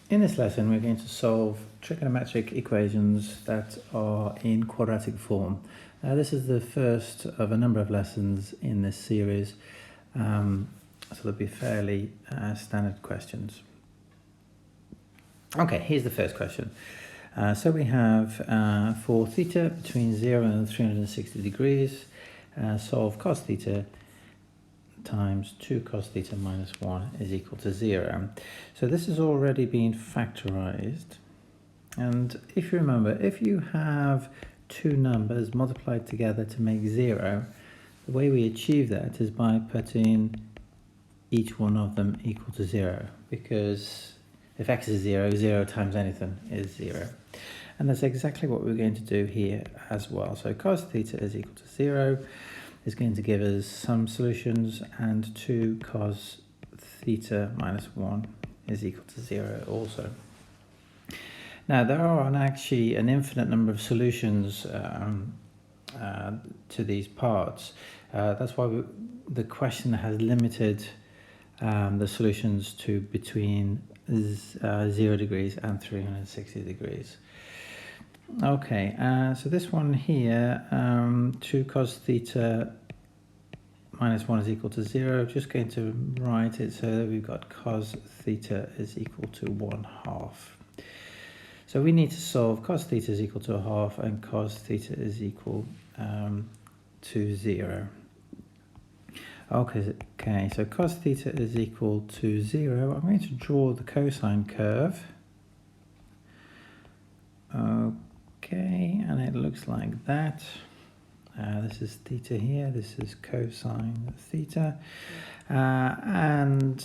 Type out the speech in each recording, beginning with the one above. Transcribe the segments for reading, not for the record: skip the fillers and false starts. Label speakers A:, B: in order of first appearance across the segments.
A: In this lesson, we're going to solve trigonometric equations that are in quadratic form. This is the first of a number of lessons in this series, so they'll be fairly standard questions. Okay, here's the first question. So we have for theta between 0 and 360 degrees, solve cos theta times 2 cos theta minus 1 is equal to 0. So this has already been factorized. And if you remember, if you have two numbers multiplied together to make 0, the way we achieve that is by putting each one of them equal to 0. Because if x is 0, 0 times anything is 0. And that's exactly what we're going to do here as well. So cos theta is equal to 0. Is going to give us some solutions, and 2 cos theta minus 1 is equal to 0 also. Now there are actually an infinite number of solutions to these parts. That's why the question has limited the solutions to between 0 degrees and 360 degrees. Okay, so this one here, 2 cos theta minus 1 is equal to 0. Just going to write it so that we've got cos theta is equal to 1/2. So we need to solve cos theta is equal to 1/2 and cos theta is equal to 0. Okay, so cos theta is equal to 0. I'm going to draw the cosine curve. Okay, and it looks like that. This is theta here, this is cosine theta. And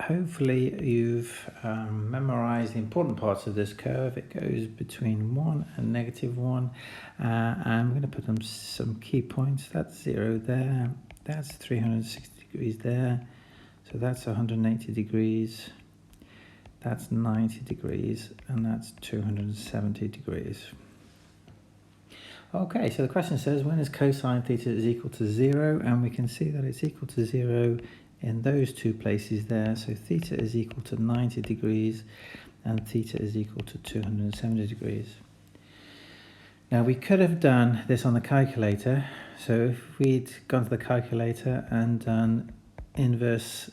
A: hopefully you've memorized the important parts of this curve. It goes between 1 and -1. And I'm going to put some key points. That's 0 there, that's 360 degrees there. So that's 180 degrees. That's 90 degrees, and that's 270 degrees. Okay, so the question says when is cosine theta is equal to 0, and we can see that it's equal to 0 in those two places there. So theta is equal to 90 degrees and theta is equal to 270 degrees. Now we could have done this on the calculator. So if we'd gone to the calculator and done inverse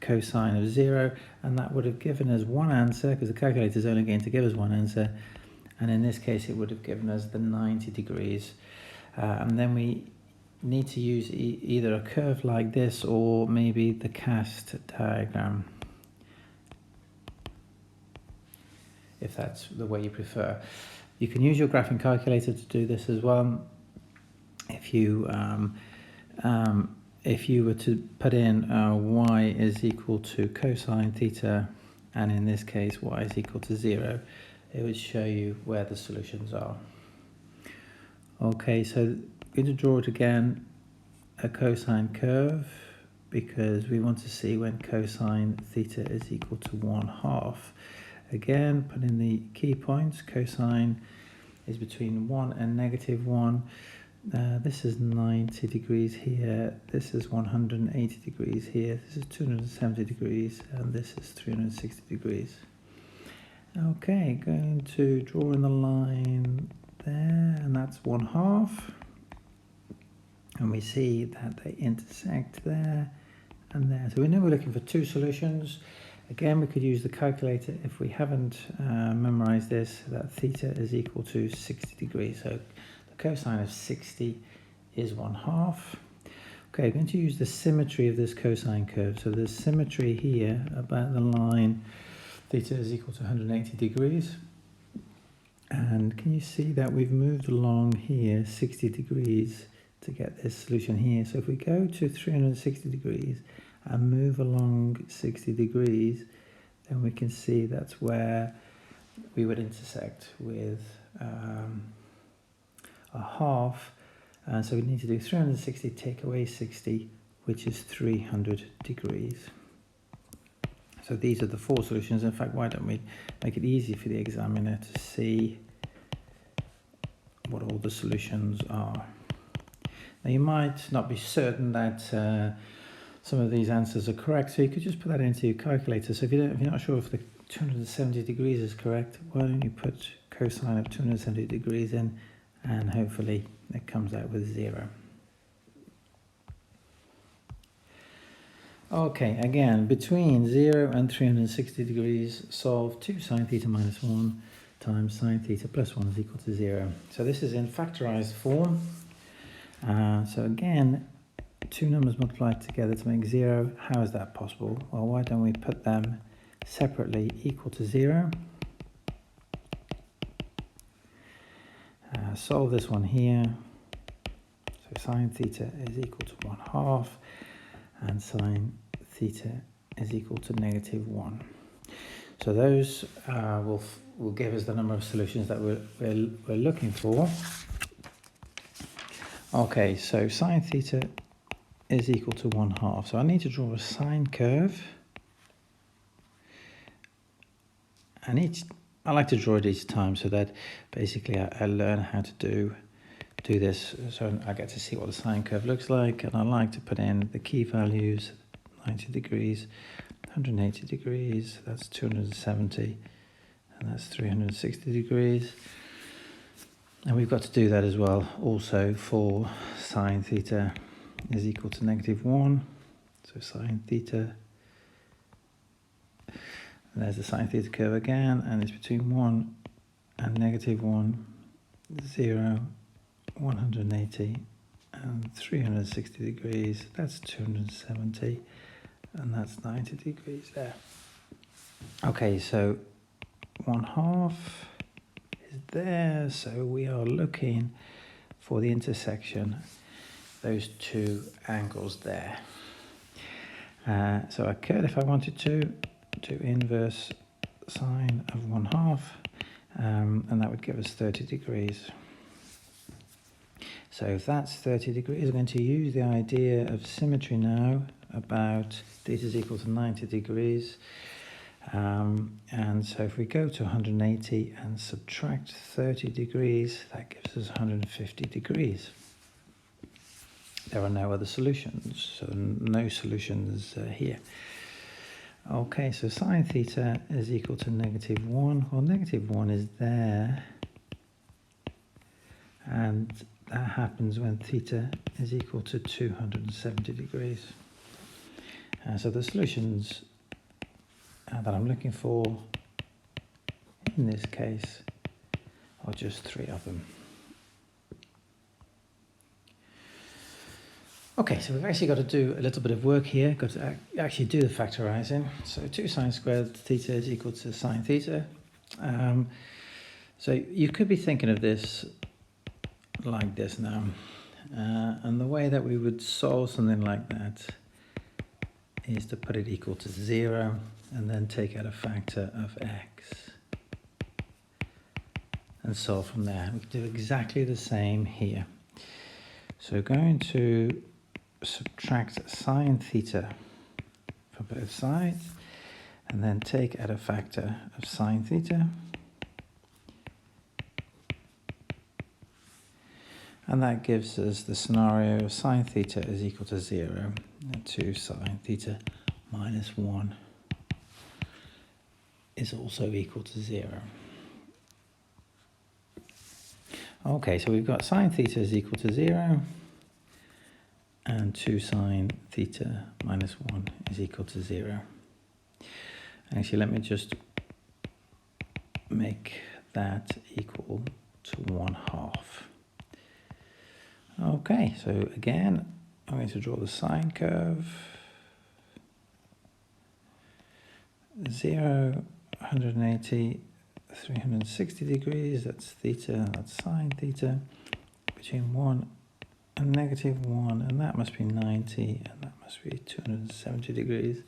A: cosine of 0, and that would have given us one answer, because the calculator is only going to give us one answer, and in this case it would have given us the 90 degrees. And then we need to use either a curve like this or maybe the cast diagram, if that's the way you prefer. You can use your graphing calculator to do this as well. If you were to put in y is equal to cosine theta, and in this case y is equal to 0, it would show you where the solutions are. Okay, so I'm going to draw it again, a cosine curve, because we want to see when cosine theta is equal to 1/2. Again, put in the key points. Cosine is between 1 and -1. This is 90 degrees here, this is 180 degrees here, this is 270 degrees, and this is 360 degrees. Okay, going to draw in the line there, and that's 1/2. And we see that they intersect there and there. So we know we're looking for two solutions. Again, we could use the calculator if we haven't memorized this, that theta is equal to 60 degrees. So cosine of 60 is 1/2. Okay, I'm going to use the symmetry of this cosine curve. So there's symmetry here about the line theta is equal to 180 degrees. And can you see that we've moved along here 60 degrees to get this solution here? So if we go to 360 degrees and move along 60 degrees, then we can see that's where we would intersect with 1/2, and so we need to do 360 take away 60, which is 300 degrees. So these are the four solutions. In fact, why don't we make it easy for the examiner to see what all the solutions are. Now you might not be certain that some of these answers are correct. So you could just put that into your calculator. So if you're not sure if the 270 degrees is correct, why don't you put cosine of 270 degrees in, and hopefully it comes out with 0. Okay, again, between 0 and 360 degrees, solve 2 sine theta minus 1 times sine theta plus 1 is equal to 0. So this is in factorized form. So again, two numbers multiplied together to make 0. How is that possible? Well, why don't we put them separately equal to 0? Solve this one here. So sine theta is equal to 1/2. And sine theta is equal to -1. So those will give us the number of solutions that we're looking for. Okay, so sine theta is equal to 1/2. So I need to draw a sine curve. And I like to draw it each time so that basically I learn how to do this, so I get to see what the sine curve looks like, and I like to put in the key values: 90 degrees, 180 degrees, that's 270, and that's 360 degrees. And we've got to do that as well also for sine theta is equal to -1. So sine theta, and there's the sine theta curve again, and it's between 1 and -1, 0, 180 and 360 degrees, that's 270, and that's 90 degrees there. Okay, so 1/2 is there, so we are looking for the intersection, those two angles there. So I could, if I wanted to, do inverse sine of 1/2, and that would give us 30 degrees. So if that's 30 degrees, we're going to use the idea of symmetry now about theta is equal to 90 degrees. And so if we go to 180 and subtract 30 degrees, that gives us 150 degrees. There are no other solutions, so no solutions here. Okay, so sine theta is equal to -1. Well, -1 is there, and that happens when theta is equal to 270 degrees. So the solutions that I'm looking for in this case are just 3 of them. Okay, so we've actually got to do a little bit of work here, got to actually do the factorizing. So 2 sine squared theta is equal to sine theta. So you could be thinking of this like this now. And the way that we would solve something like that is to put it equal to 0 and then take out a factor of x and solve from there. We can do exactly the same here. So we're going to subtract sine theta for both sides and then take out a factor of sine theta. And that gives us the scenario of sine theta is equal to 0 and 2 sine theta minus 1 is also equal to 0. Okay, so we've got sine theta is equal to 0 and 2 sine theta minus 1 is equal to 0. Actually, let me just make that equal to 1/2. Okay, so again, I'm going to draw the sine curve. 0, 180, 360 degrees, that's theta, that's sine theta, between 1 and -1, and that must be 90, and that must be 270 degrees.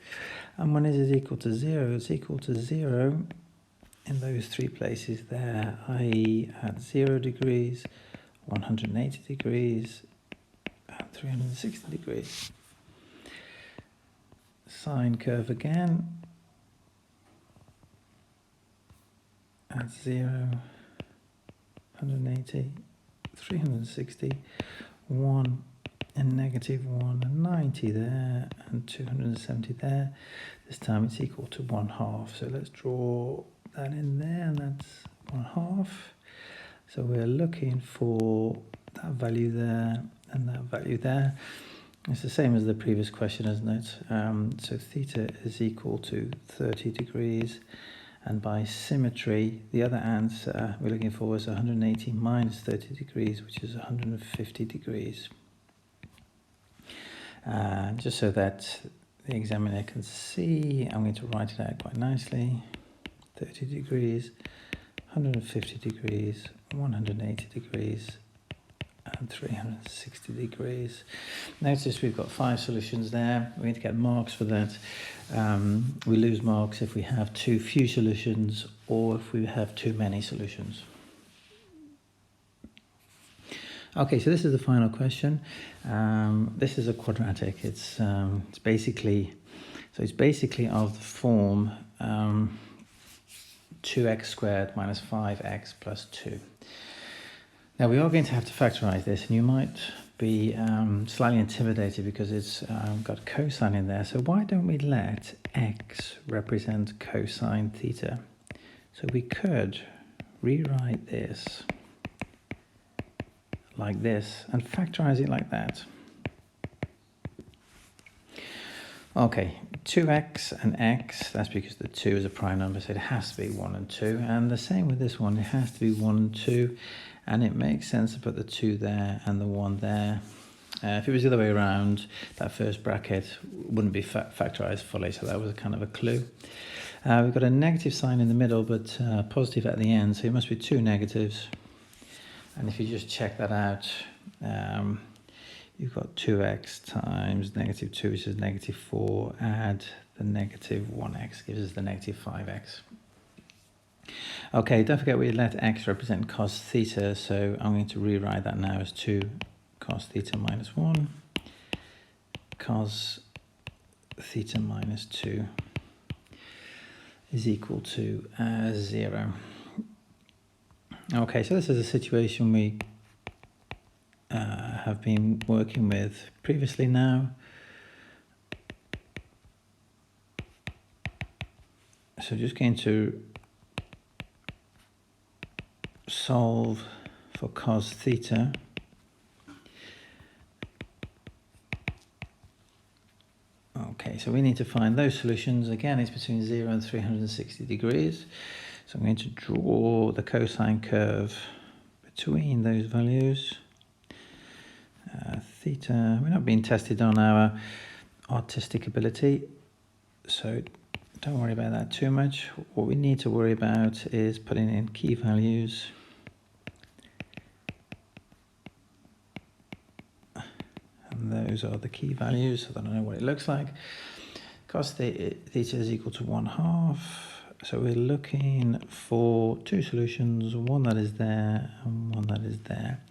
A: And when is it equal to 0? It's equal to 0 in those 3 places there, i.e. at 0 degrees, 180 degrees, and 360 degrees. Sine curve again. At 0, 180, 360, 1 and negative 190 there, and 270 there. This time it's equal to 1/2. So let's draw that in there, and that's 1/2. So we're looking for that value there and that value there. It's the same as the previous question, isn't it? So theta is equal to 30 degrees. And by symmetry, the other answer we're looking for is 180 minus 30 degrees, which is 150 degrees. Just so that the examiner can see, I'm going to write it out quite nicely. 30 degrees, 150 degrees, 180 degrees, and 360 degrees. Notice we've got 5 solutions there. We're going to get marks for that. We lose marks if we have too few solutions or if we have too many solutions. Okay, so this is the final question. This is a quadratic. It's basically of the form 2x squared minus 5x plus 2. Now we are going to have to factorize this, and you might be slightly intimidated because it's got cosine in there. So why don't we let x represent cosine theta? So we could rewrite this like this and factorize it like that. Okay, 2x and x, that's because the 2 is a prime number, so it has to be 1 and 2. And the same with this one, it has to be 1 and 2. And it makes sense to put the 2 there and the 1 there. If it was the other way around, that first bracket wouldn't be factorized fully, so that was kind of a clue. We've got a negative sign in the middle, but positive at the end, so it must be 2 negatives. And if you just check that out, you've got 2x times negative 2, which is negative 4, add the negative 1x, gives us the negative 5x. Okay, don't forget we let x represent cos theta, so I'm going to rewrite that now as 2 cos theta minus 1, cos theta minus 2 is equal to 0. Okay, so this is a situation we have been working with previously now. So just going to solve for cos theta. Okay, so we need to find those solutions. Again, it's between 0 and 360 degrees. So I'm going to draw the cosine curve between those values. Theta, we're not being tested on our artistic ability, so don't worry about that too much. What we need to worry about is putting in key values. And those are the key values, so that I know what it looks like. Cos theta is equal to 1/2. So we're looking for 2 solutions, one that is there and one that is there.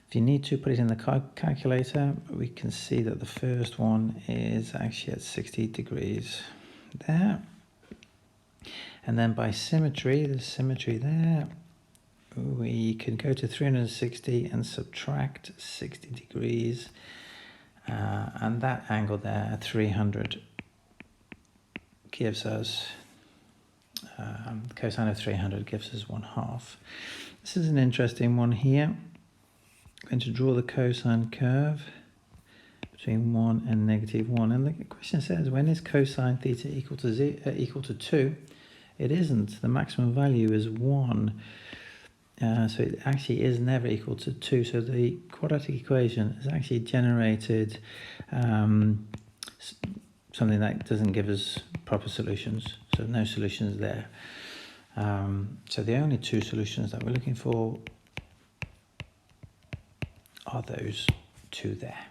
A: If you need to put it in the calculator, we can see that the first one is actually at 60 degrees there. And then by symmetry, there's symmetry there. We can go to 360 and subtract 60 degrees. And that angle there at 300 gives us, cosine of 300 gives us 1/2. This is an interesting one here. I'm going to draw the cosine curve between 1 and negative 1. And the question says, when is cosine theta equal to 2? It isn't. The maximum value is 1. So it actually is never equal to 2. So the quadratic equation has actually generated something that doesn't give us proper solutions. So no solutions there. So the only 2 solutions that we're looking for are those 2 there.